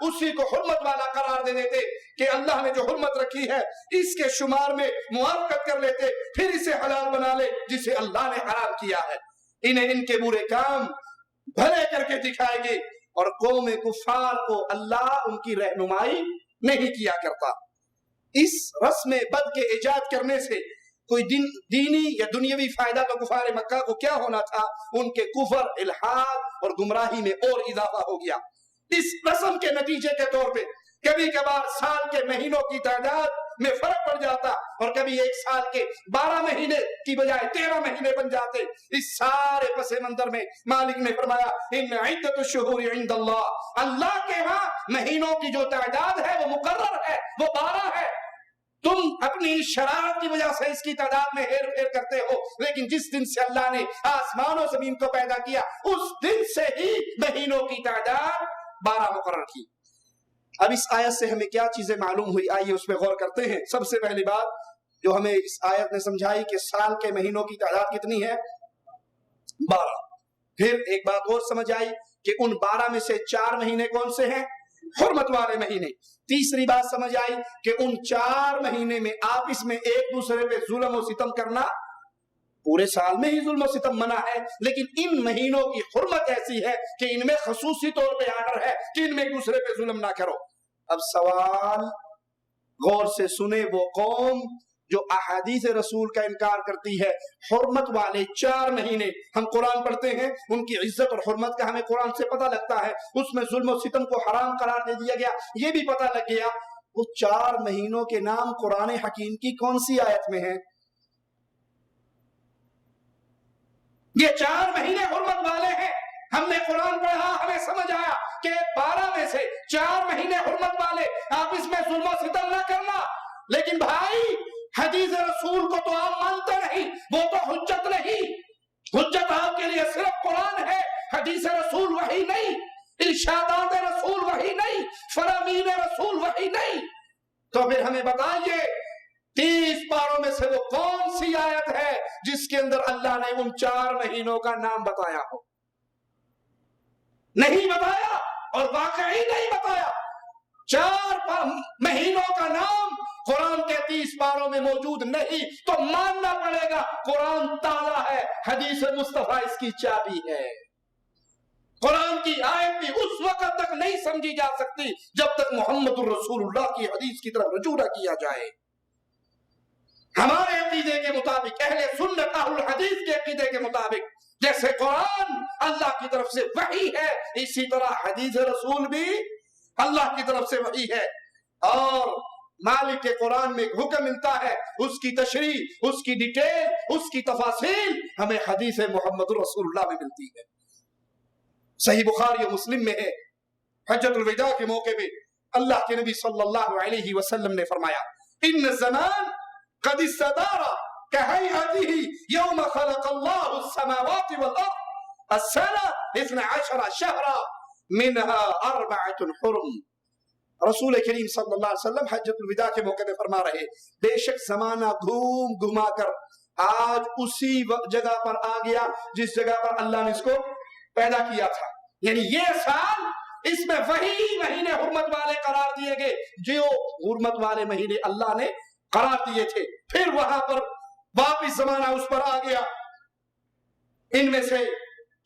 اسی کو حرمت والا قرار دے دیتے کہ اللہ نے جو حرمت رکھی ہے اس کے شمار میں موافقت کر لیتے، پھر اسے حلال بنا لے جسے اللہ نے حرام کیا ہے۔ انہیں ان کے برے کام بھلے کر کے دکھائے گے، اور قوم کفار کو اللہ ان کی رہنمائی نہیں کیا کرتا۔ اس رسم بد کے ایجاد کرنے سے کوئی دینی یا دنیاوی فائدہ تو کفار مکہ کو کیا ہونا تھا، ان کے کفر، الحاد اور گمراہی میں اور اضافہ ہو گیا۔ اس رسم کے نتیجے کے طور پہ کبھی کبھار سال کے مہینوں کی تعداد میں فرق پڑ جاتا، اور کبھی ایک سال کے 12 مہینے کی بجائے 13 مہینے بن جاتے۔ اس سارے پس منظر میں مالک نے فرمایا ان عدت الشہور عند اللہ، اللہ کے ہاں مہینوں کی جو تعداد ہے وہ مقرر ہے، وہ 12 ہے۔ تم اپنی شرارت کی وجہ سے اس کی تعداد میں ہیر پھیر کرتے ہو، لیکن جس دن سے اللہ نے آسمان و زمین کو پیدا کیا اس دن سے ہی مہینوں کی تعداد 12 مقرر کی۔ اب اس آیت سے ہمیں کیا چیزیں معلوم ہوئی، آئیے اس پہ غور کرتے ہیں۔ سب سے پہلی بات جو ہمیں اس آیت نے سمجھائی کہ سال کے مہینوں کی تعداد کتنی ہے؟ 12۔ پھر ایک بات اور سمجھ آئی کہ ان 12 میں سے 4 مہینے کون سے ہیں؟ حرمت والے مہینے۔ تیسری بات سمجھ آئی کہ ان 4 مہینے میں آپس میں ایک دوسرے پہ ظلم و ستم کرنا، پورے سال میں ہی ظلم و ستم منع ہے، لیکن ان مہینوں کی حرمت ایسی ہے کہ ان میں خصوصی طور پہ آرڈر ہے کہ ان میں ایک دوسرے پہ ظلم نہ کرو۔ اب سوال غور سے سنے وہ قوم جو احادیث رسول کا انکار کرتی ہے۔ حرمت والے 4 مہینے ہم قرآن پڑھتے ہیں، ان کی عزت اور حرمت کا ہمیں قرآن سے پتہ لگتا ہے، اس میں ظلم و ستم کو حرام قرار دے دیا گیا، یہ بھی پتہ لگ گیا۔ وہ 4 مہینوں کے نام قرآن حکیم کی کون سی آیت میں ہیں؟ یہ 4 مہینے حرمت والے ہیں، ہم نے قرآن پڑھا، ہمیں سمجھ آیا کہ 12 میں سے 4 مہینے حرمت والے، آپ اس میں ظلم و ستم نہ کرنا۔ لیکن بھائی حدیث رسول کو تو آپ مانتے نہیں، وہ تو حجت نہیں، حجت آپ کے لیے صرف قرآن ہے، حدیث رسول وحی نہیں، ارشادات رسول وحی نہیں، فرامین رسول وحی نہیں۔ تو پھر ہمیں بتائیے 30 پاروں میں سے وہ کون سی آیت ہے جس کے اندر اللہ نے ان 4 مہینوں کا نام بتایا ہو؟ نہیں بتایا، اور واقعی نہیں بتایا۔ 4 مہینوں کا نام قرآن کے 30 پاروں میں موجود نہیں، تو ماننا پڑے گا قرآن تالا ہے، حدیث مصطفیٰ اس کی چابی ہے۔ قرآن کی آیت بھی اس وقت تک نہیں سمجھی جا سکتی جب تک محمد الرسول اللہ کی حدیث کی طرف رجوع نہ کیا جائے۔ ہمارے عقیدے کے مطابق، اہل سنت اہل الحدیث کے عقیدے کے مطابق، جیسے قرآن اللہ کی طرف سے وحی ہے، اسی طرح حدیث رسول بھی اللہ کی طرف سے وحی ہے۔ اور مالک کے قرآن میں ایک حکم ملتا ہے، اس کی تشریح، اس کی ڈیٹیل، اس کی تفاصیل ہمیں حدیث محمد رسول اللہ میں ملتی ہے۔ صحیح بخاری و مسلم میں ہے، حجۃ الوداع کے موقع پہ اللہ کے نبی صلی اللہ علیہ وسلم نے فرمایا ان الزمان قد استدار كهيئته يوم خلق الله السماوات والارض السنه 12 شهرا منها 4 حرم۔ رسول کریم صلی اللہ علیہ وسلم حجۃ الوداع کے موقع پہ فرما رہے بے شک زمانہ گھوم گھما کر آج اسی جگہ پر آ گیا جس جگہ پر اللہ نے اس کو پیدا کیا تھا، یعنی یہ سال اس میں وہی مہینے حرمت والے قرار دیے گئے جو حرمت والے مہینے اللہ نے قرار دیے تھے۔ پھر وہاں پر واپس زمانہ اس پر آ گیا، ان میں سے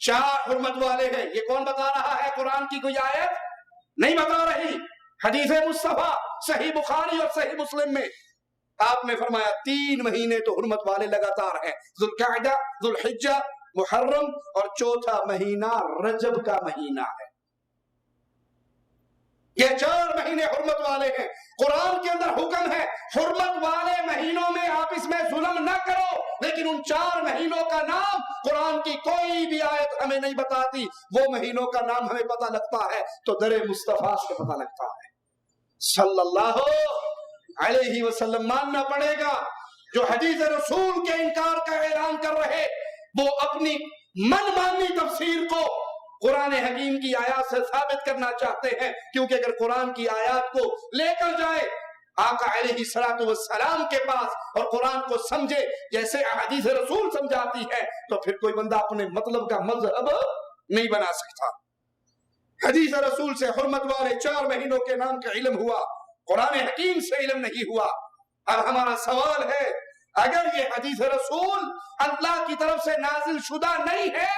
4 حرمت والے ہیں۔ یہ کون بتا رہا ہے؟ قرآن کی کوئی آیت نہیں بتا رہی، حدیث مصطفیٰ صحیح بخاری اور صحیح مسلم میں آپ نے فرمایا 3 مہینے تو حرمت والے لگاتار ہیں، ذوالقعدہ، ذوالحجہ، محرم، اور 4تھا مہینہ رجب کا مہینہ ہے۔ یہ 4 مہینے حرمت والے ہیں۔ قرآن کے اندر حکم ہے حرمت والے مہینوں میں آپ اس میں ظلم نہ کرو، لیکن ان 4 مہینوں کا نام قرآن کی کوئی بھی آیت ہمیں نہیں بتاتی۔ وہ مہینوں کا نام ہمیں پتہ لگتا ہے تو در مصطفیٰ سے پتہ لگتا ہے صلی اللہ علیہ وسلم۔ ماننا پڑے گا جو حدیث رسول کے انکار کا اعلان کر رہے، وہ اپنی من مانی تفسیر کو قرآن حکیم کی آیات سے ثابت کرنا چاہتے ہیں، کیونکہ اگر قرآن کی آیات کو لے کر جائے آقا علیہ الصلوۃ والسلام کے پاس اور قرآن کو سمجھے جیسے احادیث رسول سمجھاتی ہے، تو پھر کوئی بندہ اپنے مطلب کا مذہب نہیں بنا سکتا۔ حدیث رسول سے حرمت والے 4 مہینوں کے نام کا علم ہوا، قرآن حکیم سے علم نہیں ہوا۔ اب ہمارا سوال ہے، اگر یہ حدیث رسول اللہ کی طرف سے نازل شدہ نہیں ہے،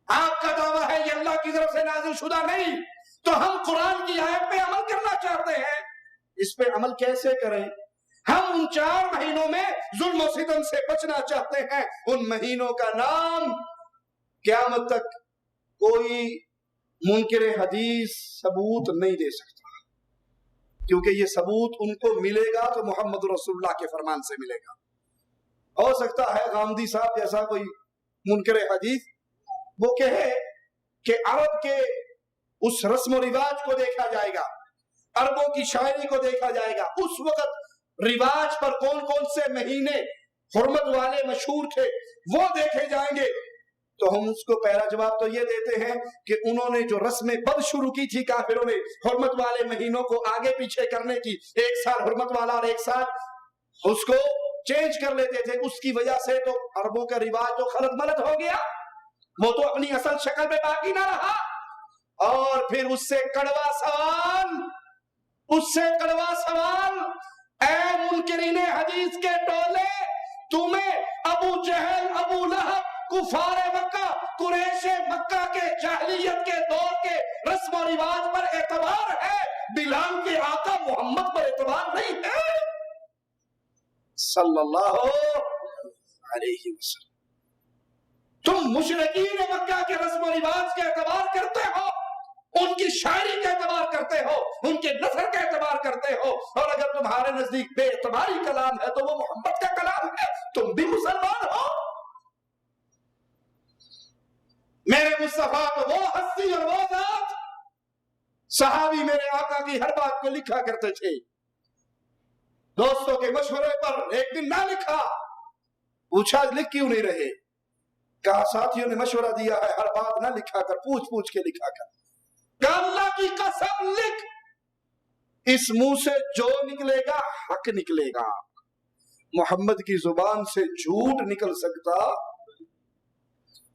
آپ کا دعویٰ ہے یہ اللہ کی طرف سے نازل شدہ نہیں، تو ہم قرآن کی آیت پہ عمل کرنا چاہتے ہیں، اس پہ عمل کیسے کریں؟ ہم ان 4 مہینوں میں ظلم و ستم سے بچنا چاہتے ہیں۔ ان مہینوں کا نام قیامت تک کوئی منکر حدیث ثبوت نہیں دے سکتا، کیونکہ یہ ثبوت ان کو ملے گا تو محمد رسول اللہ کے فرمان سے ملے گا۔ ہو سکتا ہے غامدی صاحب جیسا کوئی منکر حدیث وہ کہے کہ عرب کے اس رسم و رواج کو دیکھا جائے گا، عربوں کی شاعری کو دیکھا جائے گا، اس وقت رواج پر کون کون سے مہینے حرمت والے مشہور تھے وہ دیکھے جائیں گے، تو ہم اس کو پہلا جواب تو یہ دیتے ہیں کہ انہوں نے جو رسم بد شروع کی تھی کافروں نے حرمت والے مہینوں کو آگے پیچھے کرنے کی، 1 سال حرمت والا اور 1 سال اس کو چینج کر لیتے تھے، اس کی وجہ سے تو عربوں کا رواج تو خلط ملط ہو گیا، وہ تو اپنی اصل شکل میں باقی نہ رہا۔ اور پھر اس سے کڑوا سوال، اے منکرین حدیث کے ٹولے، تمہیں ابو جہل، ابو لہب، کفار مکہ، قریش مکہ کے جاہلیت کے دور کے رسم و رواج پر اعتبار ہے، بلال کے آقا محمد پر اعتبار نہیں ہے صلی اللہ علیہ وسلم۔ تم مشرکین مکہ کے رسم و رواج کے اعتبار کرتے ہو، ان کی شاعری کا اعتبار کرتے ہو، ان کے نثر کا اعتبار کرتے ہو، اور اگر تمہارے نزدیک بے اعتباری کلام ہے تو وہ محمد کا کلام ہے، تم بھی مسلمان ہو۔ میرے مصطفیٰ تو وہ ہستی اور وہ ذات، صحابی میرے آقا کی ہر بات کو لکھا کرتے تھے، دوستوں کے مشورے پر ایک دن نہ لکھا، پوچھا لکھ کیوں نہیں رہے؟ کہا ساتھیوں نے مشورہ دیا ہے ہر بات نہ لکھا کر، پوچھ کے لکھا کر۔ کہ اللہ کی قسم لکھ، اس منہ سے جو نکلے گا حق نکلے گا، محمد کی زبان سے جھوٹ نکل سکتا۔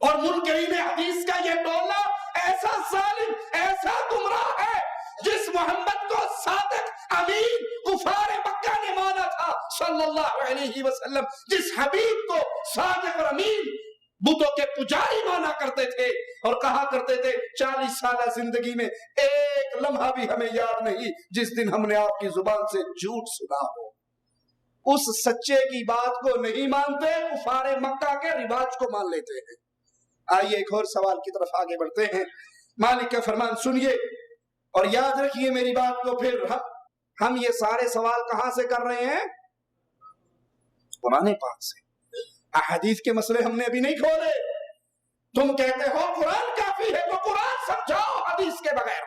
اور منکرین حدیث کا یہ ٹولہ ایسا ظالم، ایسا گمراہ ہے، جس محمد کو صادق امین کفار مکہ نے مانا تھا صلی اللہ علیہ وسلم، جس حبیب کو صادق اور امین بتوں کے پجاری مانا کرتے تھے اور کہا کرتے تھے 40 سالہ زندگی میں ایک لمحہ بھی ہمیں یاد نہیں جس دن ہم نے آپ کی زبان سے جھوٹ سنا ہو۔ اس سچے کی بات کو نہیں مانتے، کفار مکہ کے رواج کو مان لیتے ہیں۔ آئیے ایک اور سوال کی طرف آگے بڑھتے ہیں۔ مالک کا فرمان سنیے اور یاد رکھیے میری بات کو، پھر ہم یہ سارے سوال کہاں سے کر رہے ہیں؟ قرآن پاک سے۔ احادیث کے مسئلے ہم نے ابھی نہیں کھولے۔ تم کہتے ہو قرآن کافی ہے تو قرآن سمجھاؤ حدیث کے بغیر۔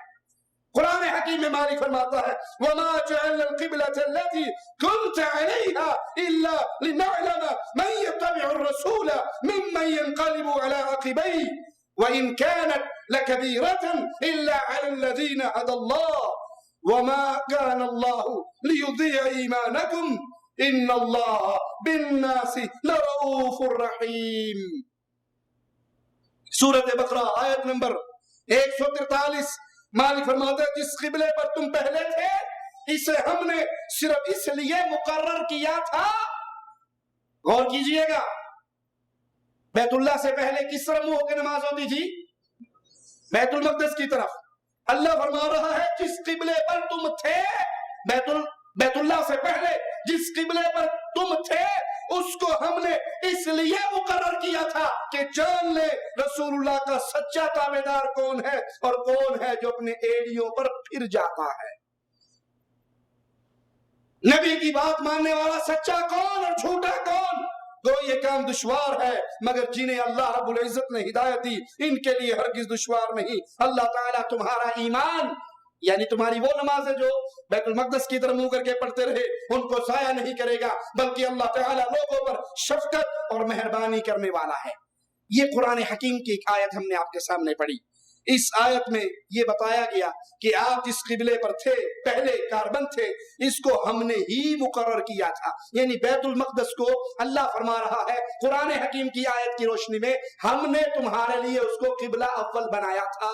قرآن حکیم میں مالک فرماتا ہے وَمَا جَعَلْنَا الْقِبْلَةَ الَّتِي كُنْتَ عَلَيْهَا إِلَّا لِنَعْلَمَ مَنْ يَتَّبِعُ الرَّسُولَ مِمَّنْ يَنْقَلِبُ عَلَىٰ عَقِبَيْهِ وَإِنْ كَانَتْ لَكَبِيرَةً إِلَّا عَلَى الَّذِينَ هَدَى اللَّهُ وَمَا كَانَ اللَّهُ لِيُضِيعَ إِيمَانَكُمْ إِنَّ اللَّهَ بِالنَّاسِ لَرَءُوفٌ رَحِيمٌ۔ سورۃ بقرہ آیت نمبر 143۔ مالک فرماتا ہے جس قبلے پر تم پہلے تھے اسے ہم نے صرف اس لیے مقرر کیا تھا، غور کیجئے گا، بیت اللہ سے پہلے کس طرح منہ ہو کے نماز ہوتی تھی؟ بیت المقدس کی طرف۔ اللہ فرما رہا ہے جس قبلے پر تم تھے، بیت اللہ سے پہلے جس قبلے پر تم تھے اس کو ہم نے اس لیے مقرر کیا تھا کہ جان لے رسول اللہ کا سچا تابعدار کون ہے اور کون ہے جو اپنے ایڑیوں پر پھر جاتا ہے۔ نبی کی بات ماننے والا سچا کون اور جھوٹا کون؟ تو یہ کام دشوار ہے، مگر جنہیں اللہ رب العزت نے ہدایت دی ان کے لیے ہرگز دشوار نہیں۔ اللہ تعالیٰ تمہارا ایمان یعنی تمہاری وہ نمازیں جو بیت المقدس کی طرف منہ کر کے پڑھتے رہے ان کو ضائع نہیں کرے گا، بلکہ اللہ تعالیٰ لوگوں پر شفقت اور مہربانی کرنے والا ہے۔ یہ قرآن حکیم کی ایک آیت ہم نے آپ کے سامنے پڑھی۔ اس آیت میں یہ بتایا گیا کہ آپ جس قبلے پر تھے پہلے کاربند تھے اس کو ہم نے ہی مقرر کیا تھا، یعنی بیت المقدس کو اللہ فرما رہا ہے قرآن حکیم کی آیت کی روشنی میں ہم نے تمہارے لیے اس کو قبلہ اول بنایا تھا۔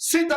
16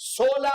16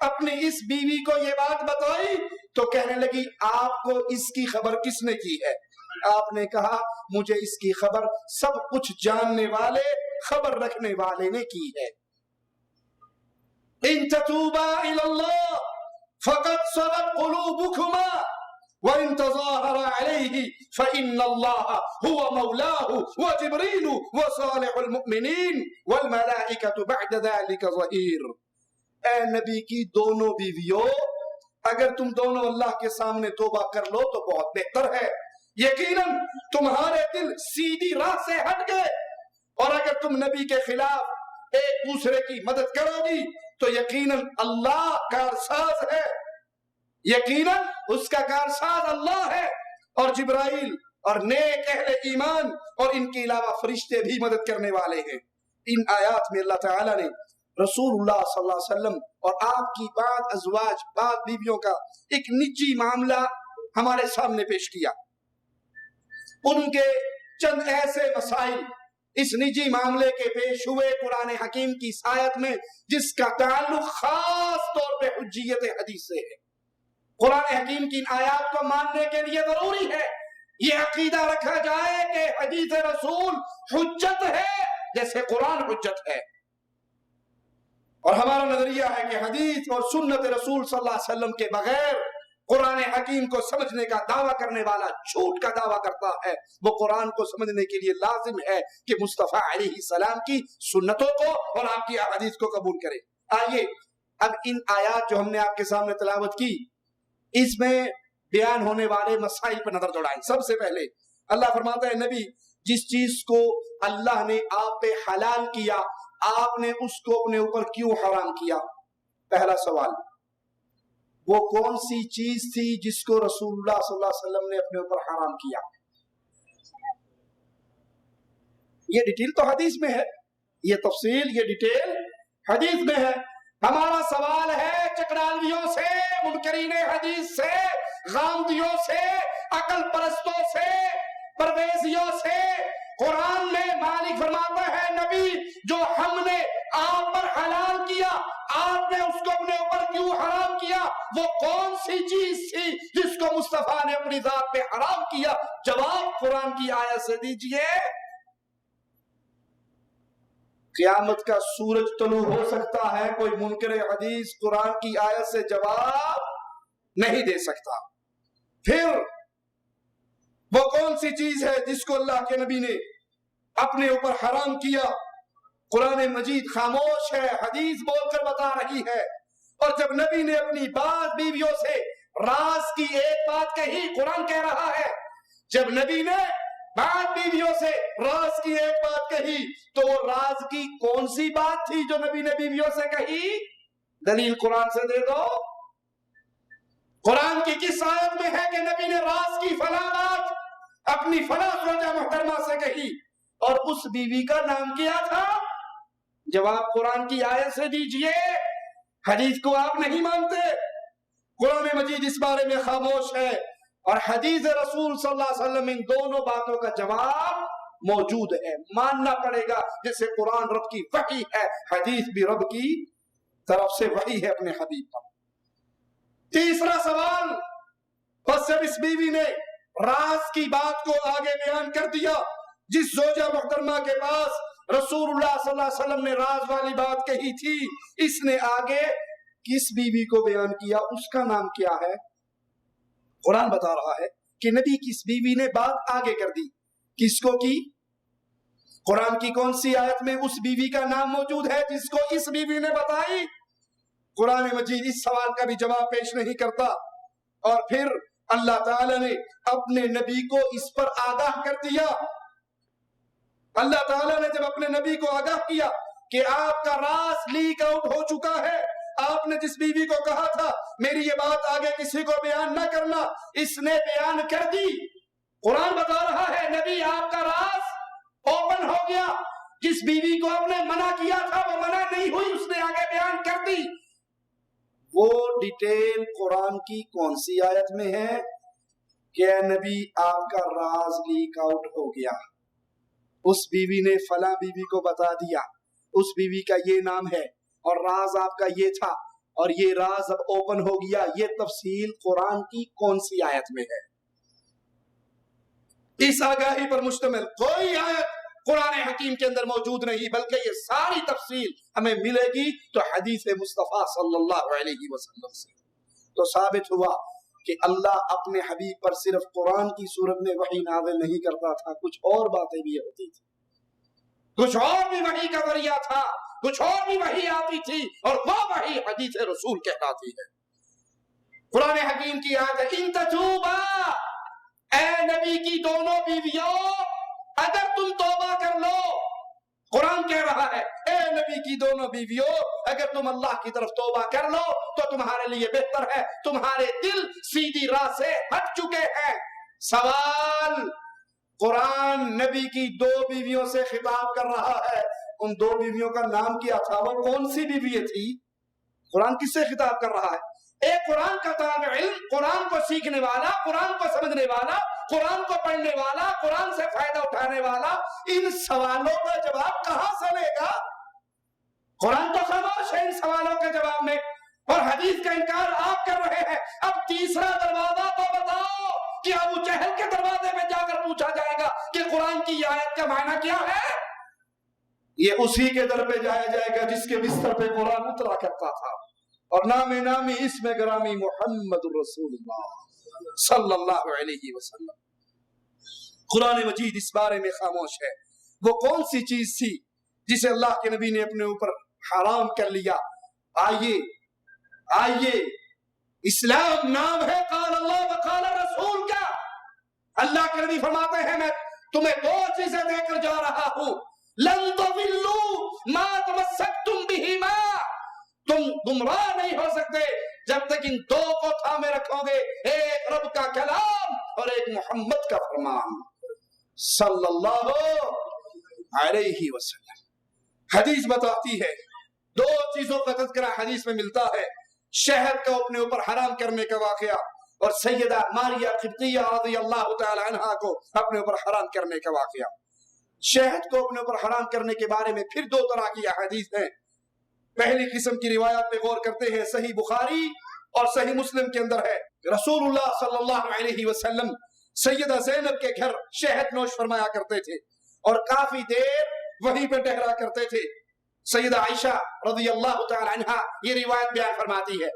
اپنی اس بیوی کو یہ بات بتائی تو کہنے لگی آپ کو اس کی خبر کس نے کی ہے؟ آپ نے کہا مجھے اس کی خبر سب کچھ جاننے والے خبر رکھنے والے نے کی ہے۔ ان تتوبا الی اللہ فقد صغت قلوبکما وَإِن تَظَاهَرَ عَلَيْهِ فَإِنَّ اللَّهَ هُوَ مَوْلَاهُ وَجِبْرِيلُ وَصَالِحُ الْمُؤْمِنِينَ وَالْمَلَائِكَةُ بَعْدَ ذَلِكَ ظَهِيرٌ۔ اے نبی کی دونوں بیویوں، اگر تم دونوں اللہ کے سامنے توبہ کر لو تو بہت بہتر ہے، یقیناً تمہارے دل سیدھی راہ سے ہٹ گئے، اور اگر تم نبی کے خلاف ایک دوسرے کی مدد کرو گی تو یقیناً اللہ کارساز ہے، یقیناً اس کا کارساز اللہ ہے، اور جبرائیل اور نیک اہل ایمان اور ان کے علاوہ فرشتے بھی مدد کرنے والے ہیں۔ ان آیات میں اللہ تعالیٰ نے رسول اللہ صلی اللہ علیہ وسلم اور آپ کی بعض ازواج، بعض بیویوں کا ایک نجی معاملہ ہمارے سامنے پیش کیا، ان کے چند ایسے مسائل اس نجی معاملے کے پیش ہوئے قرآن حکیم کی اس آیت میں، جس کا تعلق خاص طور پہ حجیت حدیث سے ہے۔ قرآن حکیم کی ان آیات کو ماننے کے لیے ضروری ہے یہ عقیدہ رکھا جائے کہ حدیث رسول حجت ہے جیسے قرآن حجت ہے، اور ہمارا نظریہ ہے کہ حدیث اور سنت رسول صلی اللہ علیہ وسلم کے بغیر قرآن حکیم کو سمجھنے کا دعویٰ کرنے والا جھوٹ کا دعویٰ کرتا ہے۔ وہ قرآن کو سمجھنے کے لیے لازم ہے کہ مصطفیٰ علیہ السلام کی سنتوں کو اور آپ کی احادیث کو قبول کرے۔ آئیے اب ان آیات جو ہم نے آپ کے سامنے تلاوت کی، اس میں بیان ہونے والے مسائل پر نظر دوڑائیں۔ سب سے پہلے اللہ فرماتا ہے نبی جس چیز کو اللہ نے آپ پہ حلال کیا آپ نے اس کو اپنے اوپر کیوں حرام کیا؟ پہلا سوال، وہ کون سی چیز تھی جس کو رسول اللہ صلی اللہ علیہ وسلم نے اپنے اوپر حرام کیا؟ یہ ڈیٹیل تو حدیث میں ہے، یہ تفصیل، یہ ڈیٹیل حدیث میں ہے۔ ہمارا سوال ہے چکرالویوں سے، منکرین حدیث سے، غامدیوں سے، عقل پرستوں سے، پرویزیوں سے۔ قرآن میں مالک فرماتا ہے نبی جو ہم نے آپ پر حلال کیا آپ نے اس کو اپنے اوپر کیوں حرام کیا؟ وہ کون سی چیز تھی جس کو مصطفیٰ نے اپنی ذات پہ حرام کیا؟ جواب قرآن کی آیت سے دیجئے۔ قیامت کا سورج طلوع ہو سکتا ہے، کوئی منکر حدیث قرآن کی آیت سے جواب نہیں دے سکتا۔ پھر وہ کون سی چیز ہے جس کو اللہ کے نبی نے اپنے اوپر حرام کیا؟ قرآن مجید خاموش ہے، حدیث بول کر بتا رہی ہے۔ اور جب نبی نے اپنی بعض بیویوں سے راز کی ایک بات کہی، قرآن کہہ رہا ہے جب نبی نے بعض بیویوں سے راز کی ایک بات کہی تو وہ راز کی کون سی بات تھی جو نبی نے بیویوں سے کہی؟ دلیل قرآن سے دے دو۔ قرآن کی کس آیت میں ہے کہ نبی نے راز کی فلاں بات اپنی فلاں زوجہ محترمہ سے کہی، اور اس بیوی کا نام کیا تھا؟ جواب قرآن کی آیت سے دیجئے۔ حدیث کو آپ نہیں مانتے، قرآن مجید اس بارے میں خاموش ہے، اور حدیث رسول صلی اللہ علیہ وسلم ان دونوں باتوں کا جواب موجود ہے۔ ماننا پڑے گا، جیسے قرآن رب کی وحی ہے، حدیث بھی رب کی طرف سے وحی ہے اپنے حبیب پر۔ تیسرا سوال، بس جب اس بیوی نے راز کی بات کو آگے بیان کر دیا، جس زوجہ محترمہ کے پاس رسول اللہ صلی اللہ علیہ وسلم نے راز والی بات کہی تھی، اس نے آگے کس بیوی کو بیان کیا؟ اس کا نام کیا ہے؟ قرآن بتا رہا ہے کہ نبی کس بیوی نے بات آگے کر دی، کس کو کی؟ قرآن کی کون سی آیت میں اس بیوی کا نام موجود ہے جس کو اس بیوی نے بتائی؟ قرآن مجید اس سوال کا بھی جواب پیش نہیں کرتا، اور پھر اللہ تعالی نے اپنے نبی کو اس پر آگاہ کر دیا۔ اللہ تعالیٰ نے جب اپنے نبی کو آگاہ کیا کہ آپ کا راز لیک آؤٹ ہو چکا ہے، آپ نے جس بیوی کو کہا تھا میری یہ بات آگے کسی کو بیان نہ کرنا، اس نے بیان کر دی۔ قرآن بتا رہا ہے نبی آپ کا راز اوپن ہو گیا، جس بیوی کو آپ نے منع کیا تھا وہ منع نہیں ہوئی، اس نے آگے بیان کر دی۔ وہ ڈیٹیل قرآن کی کون سی آیت میں ہے کہ اے نبی آپ کا راز لیک آؤٹ ہو گیا؟ اس بیوی نے فلاں بیوی کو بتا دیا، اس بیوی کا یہ نام ہے اور راز آپ کا یہ تھا، اور یہ راز اب اوپن ہو گیا، یہ تفصیل قرآن کی کون سی آیت میں ہے؟ اس آگاہی پر مشتمل کوئی آیت قرآن حکیم کے اندر موجود نہیں، بلکہ یہ ساری تفصیل ہمیں ملے گی تو حدیث مصطفیٰ صلی اللہ علیہ وسلم سے۔ تو ثابت ہوا کہ اللہ اپنے حبیب پر صرف قرآن کی صورت میں وحی نازل نہیں کرتا تھا، کچھ اور باتیں بھی ہوتی تھی، کچھ اور بھی وحی کا ذریعہ تھا، کچھ اور بھی وحی آتی تھی، اور وہ وحی حدیث رسول کہلاتی ہے۔ قرآن حکیم کی آیت ہے ان تتوبا، اے نبی کی دونوں بیویوں اگر تم توبہ کر لو، قرآن کہہ رہا ہے اے نبی کی دونوں بیویوں اگر تم اللہ کی طرف توبہ کر لو تو تمہارے لیے بہتر ہے، تمہارے دل سیدھی راہ سے ہٹ چکے ہیں۔ سوال، قرآن نبی کی دو بیویوں سے خطاب کر رہا ہے، ان دو بیویوں کا نام کیا تھا؟ وہ کون سی بیوی تھی؟ قرآن کس سے خطاب کر رہا ہے؟ ایک قرآن کا طالب علم، قرآن کو سیکھنے والا، قرآن کو سمجھنے والا، قرآن کو پڑھنے والا، قرآن سے فائدہ اٹھانے والا ان سوالوں کا جواب کہاں سے لے گا؟ قرآن تو خاموش ہے ان سوالوں کے جواب میں، اور حدیث کا انکار آپ کر رہے ہیں۔ اب تیسرا دروازہ تو بتاؤ کہ ابو جہل کے دروازے میں جا کر پوچھا جائے گا کہ قرآن کی آیت کا معنی کیا ہے؟ یہ اسی کے در پہ جایا جائے گا جس کے بستر پہ قرآن اترا کرتا تھا، اور نام نامی اسم گرامی محمد رسول اللہ صلی اللہ علیہ وسلم۔ قرآن مجید اس بارے میں خاموش ہے، وہ کون سی چیز تھی جسے اللہ کے نبی نے اپنے اوپر حرام کر لیا؟ آئیے اسلام نام ہے قال اللہ و قال رسول کا۔ اللہ کے نبی فرماتے ہیں میں تمہیں دو چیزیں دے کر جا رہا ہوں، لن تضلوا ما تمسکتم بہما، تم گمراہ نہیں ہو سکتے جب تک ان دو کو تھامے رکھو گے، ایک رب کا کلام اور ایک محمد کا فرمان صلی اللہ علیہ وسلم۔ حدیث بتاتی ہے دو چیزوں کا تذکرہ حدیث میں ملتا ہے، شہد کو اپنے اوپر حرام کرنے کا واقعہ اور سیدہ ماریہ قبطیہ رضی اللہ تعالی عنہا کو اپنے اوپر حرام کرنے کا واقعہ۔ شہد کو اپنے اوپر حرام کرنے کے بارے میں پھر دو طرح کی احادیث ہیں۔ پہلی قسم کی روایات پہ غور کرتے ہیں، صحیح بخاری اور صحیح مسلم کے اندر ہے، رسول اللہ صلی اللہ علیہ وسلم سیدہ زینب کے گھر شہد نوش فرمایا کرتے تھے اور کافی دیر وہیں پہ ٹہرا کرتے تھے۔ سیدہ عائشہ رضی اللہ تعالی عنہا یہ روایت بیان فرماتی ہے،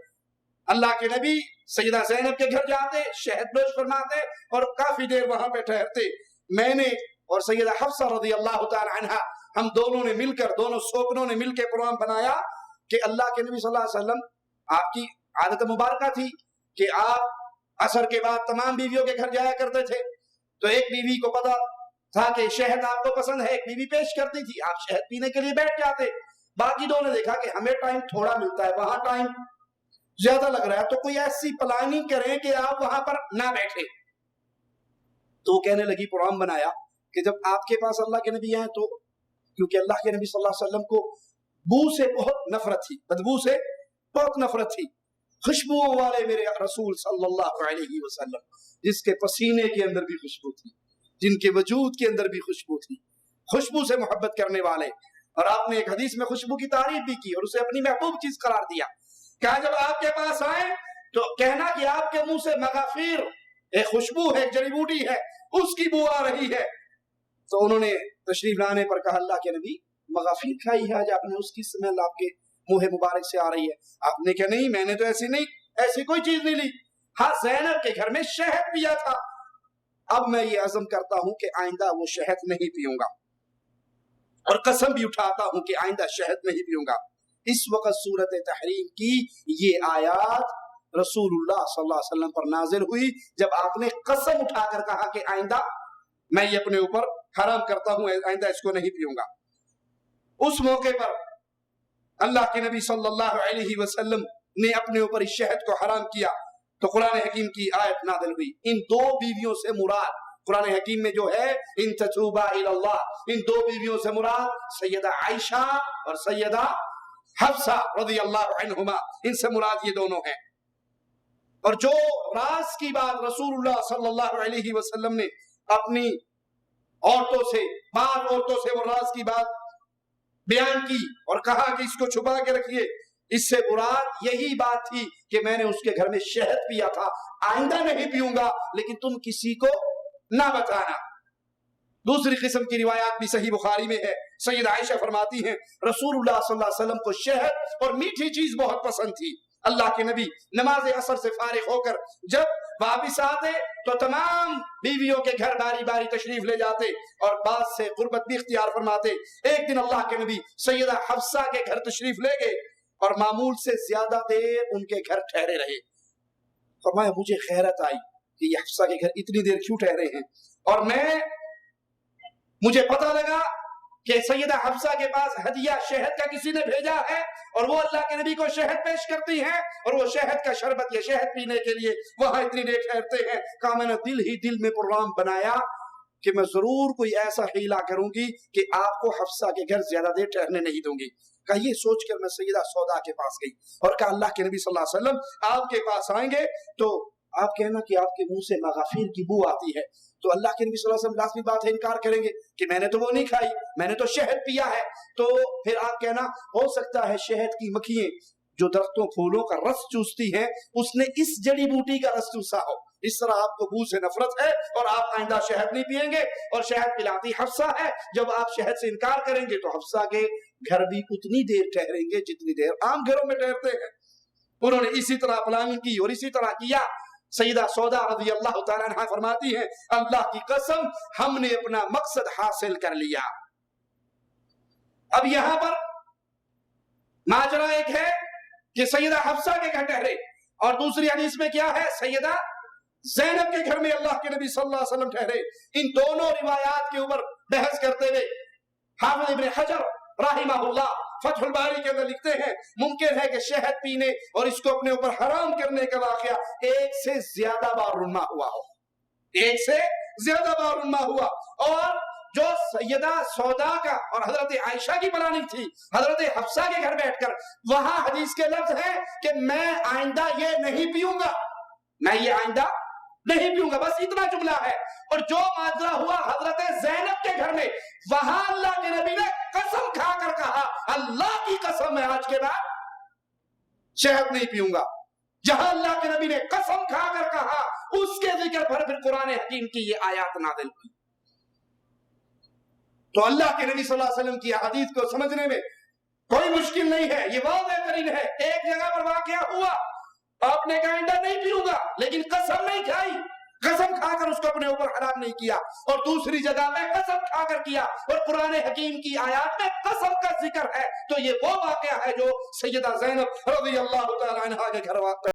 اللہ کے نبی سیدہ زینب کے گھر جاتے، شہد نوش فرماتے اور کافی دیر وہاں پہ ٹھہرتے۔ میں نے اور سیدہ حفصہ رضی اللہ تعالی عنہا ہم دونوں نے مل کر، دونوں سوکنوں نے مل کے پروگرام بنایا کہ اللہ کے نبی صلی اللہ علیہ وسلم، آپ کی عادت مبارکہ تھی کہ آپ عصر کے بعد تمام بیویوں کے گھر جایا کرتے تھے، تو ایک بیوی کو پتا تھا کہ شہد آپ کو پسند ہے، ایک بیوی پیش کرتی تھی، آپ شہد پینے کے لیے بیٹھ جاتے، باقی دونوں نے دیکھا کہ ہمیں ٹائم تھوڑا ملتا ہے، وہاں ٹائم زیادہ لگ رہا ہے، تو کوئی ایسی پلاننگ کریں کہ آپ وہاں پر نہ بیٹھے۔ تو کہنے لگی، پروگرام بنایا کہ جب آپ کے پاس اللہ کے نبی آئے تو، کیونکہ اللہ کے نبی صلی اللہ علیہ وسلم کو بو سے بہت نفرت تھی، بدبو سے بہت نفرت تھی، خوشبو والے میرے رسول صلی اللہ علیہ وسلم، جس کے پسینے کے اندر بھی خوشبو تھی، جن کے وجود کے اندر بھی خوشبو تھی، خوشبو سے محبت کرنے والے۔ اور آپ نے ایک حدیث میں خوشبو کی تعریف بھی کی اور اسے اپنی محبوب چیز قرار دیا، کہا جب آپ کے پاس آئیں تو کہنا کہ آپ کے منہ سے مغافیر، ایک خوشبو ہے، ایک جڑی بوٹی ہے، اس کی بو آ رہی ہے۔ تو انہوں نے تشریف لانے پر کہا، اللہ کے نبی مغافیر کھائی ہے آج آپ نے، اس کی سمیل آپ کے منہ مبارک سے آ رہی ہے۔ آپ نے کہا نہیں، میں نے تو ایسی کوئی چیز نہیں لی، ہاں زینب کے گھر میں شہد پیا تھا، اب میں یہ عزم کرتا ہوں کہ آئندہ وہ شہد نہیں پیوں گا، اور قسم بھی اٹھاتا ہوں کہ آئندہ شہد نہیں پیوں گا۔ اس وقت سورت تحریم کی یہ آیات رسول اللہ صلی اللہ علیہ وسلم پر نازل ہوئی، جب آپ نے قسم اٹھا کر کہا کہ آئندہ میں یہ اپنے اوپر حرام کرتا ہوں، آئندہ اس کو نہیں پیوں گا۔ اس موقع پر اللہ کے نبی صلی اللہ علیہ وسلم نے اپنے اوپر اس شہد کو حرام کیا، تو قرآن حکیم کی آیت نازل ہوئی۔ ان دو بیویوں سے مراد قرآن حکیم میں جو ہے ان تتوبا الی اللہ، ان دو بیویوں سے مراد سیدہ عائشہ اور سیدہ حفصہ رضی اللہ عنہما، ان سے مراد یہ دونوں ہیں۔ اور جو راز کی بات رسول اللہ صلی اللہ علیہ وسلم نے اپنی عورتوں سے، بعض عورتوں سے وہ راز کی بات بیان کی اور کہا کہ اس کو چھپا کے رکھیے، اس سے مراد یہی بات تھی کہ میں نے اس کے گھر میں شہد پیا تھا، آئندہ نہیں پیوں گا، لیکن تم کسی کو نہ بتانا۔ دوسری قسم کی روایات بھی صحیح بخاری میں ہے، سیدہ عائشہ فرماتی ہیں رسول اللہ صلی اللہ علیہ وسلم کو شہد اور میٹھی چیز بہت پسند تھی۔ اللہ کے نبی نماز عصر سے فارغ ہو کر جب واپس آتے تو تمام بیویوں کے گھر باری باری تشریف لے جاتے اور بعض سے قربت بھی اختیار فرماتے۔ ایک دن اللہ کے نبی سیدہ حفصہ کے گھر تشریف لے گئے اور معمول سے زیادہ دیر ان کے گھر ٹھہرے رہے۔ فرمایا مجھے خیرت آئی کہ یہ حفصہ کے گھر اتنی دیر کیوں ٹھہرے ہیں، اور مجھے پتہ لگا کہ سیدہ حفصہ کے پاس ہدیہ شہد کا کسی نے بھیجا ہے اور وہ اللہ کے نبی کو شہد پیش کرتی ہیں اور وہ شہد کا شربت یا شہد پینے کے لیے وہاں اتنی دیر ٹھہرتے ہیں۔ کہا میں نے دل میں پروگرام بنایا کہ میں ضرور کوئی ایسا حیلہ کروں گی کہ آپ کو حفصہ کے گھر زیادہ دیر ٹھہرنے نہیں دوں گی۔ کہا یہ سوچ کر میں سیدہ سودا کے پاس گئی اور کہا اللہ کے نبی صلی اللہ علیہ وسلم آپ کے پاس آئیں گے تو آپ کہنا کہ آپ کے منہ سے مغافیر کی بو آتی ہے۔ تو اللہ کے نبی صلی اللہ علیہ وسلم لازمی بات ہے انکار کریں گے کہ میں نے تو وہ نہیں کھائی، میں نے تو شہد پیا ہے۔ تو پھر آپ کہنا ہو سکتا ہے شہد کی مکھیاں جو درختوں پھولوں کا رس چوستی ہیں اس نے اس جڑی بوٹی کا رس چوسا ہو، اس طرح آپ کو بو سے نفرت ہے اور آپ آئندہ شہد نہیں پیئیں گے۔ اور شہد پلاتی حفصہ ہے، جب آپ شہد سے انکار کریں گے تو حفصہ کے گھر بھی اتنی دیر ٹھہریں گے جتنی دیر عام گھروں میں ٹھہرتے ہیں۔ انہوں نے اسی طرح پلاننگ کی اور اسی طرح کیا۔ سیدہ سودا رضی اللہ تعالیٰ عنہ فرماتی ہیں اللہ کی قسم ہم نے اپنا مقصد حاصل کر لیا۔ اب یہاں پر ماجرا ایک ہے کہ سیدہ حفصہ کے گھر ٹھہرے اور دوسری حدیث میں کیا ہے سیدہ زینب کے گھر میں اللہ کے نبی صلی اللہ علیہ وسلم ٹھہرے۔ ان دونوں روایات کے اوپر بحث کرتے ہوئے حافظ ابن حجر رحمہ اللہ فتح الباری کے اندر لکھتے ہیں ممکن ہے کہ شہد پینے اور اس کو اپنے اوپر حرام کرنے کا واقعہ ایک سے زیادہ بار رونما ہوا ہو، ایک سے زیادہ بار رونما ہوا۔ اور جو سیدہ سودا کا اور حضرت عائشہ کی پلاننگ تھی حضرت حفصہ کے گھر بیٹھ کر، وہاں حدیث کے لفظ ہے کہ میں آئندہ یہ نہیں پیوں گا، میں یہ آئندہ نہیں پیوں گا، بس اتنا جملہ ہے۔ اور جو ماجرا ہوا حضرت زینب کے گھر میں، وہاں اللہ کے نبی نے قسم کھا کر کہا اللہ کی قسم میں آج کے بعد شہد نہیں پیوں گا۔ جہاں اللہ کے نبی نے قسم کھا کر کہا اس کے ذکر پر پھر قرآن حکیم کی یہ آیات نازل ہوئی۔ تو اللہ کے نبی صلی اللہ علیہ وسلم کی حدیث کو سمجھنے میں کوئی مشکل نہیں ہے، یہ واضح ترین ہے۔ ایک جگہ پر واقعہ ہوا، آپ نے کہا آئندہ نہیں پیوں گا لیکن قسم نہیں کھائی، قسم کھا کر اس کو اپنے اوپر حرام نہیں کیا، اور دوسری جگہ میں قسم کھا کر کیا اور قرآن حکیم کی آیات میں قسم کا ذکر ہے۔ تو یہ وہ واقعہ ہے جو سیدہ زینب رضی اللہ تعالی عنہا کے گھر واقع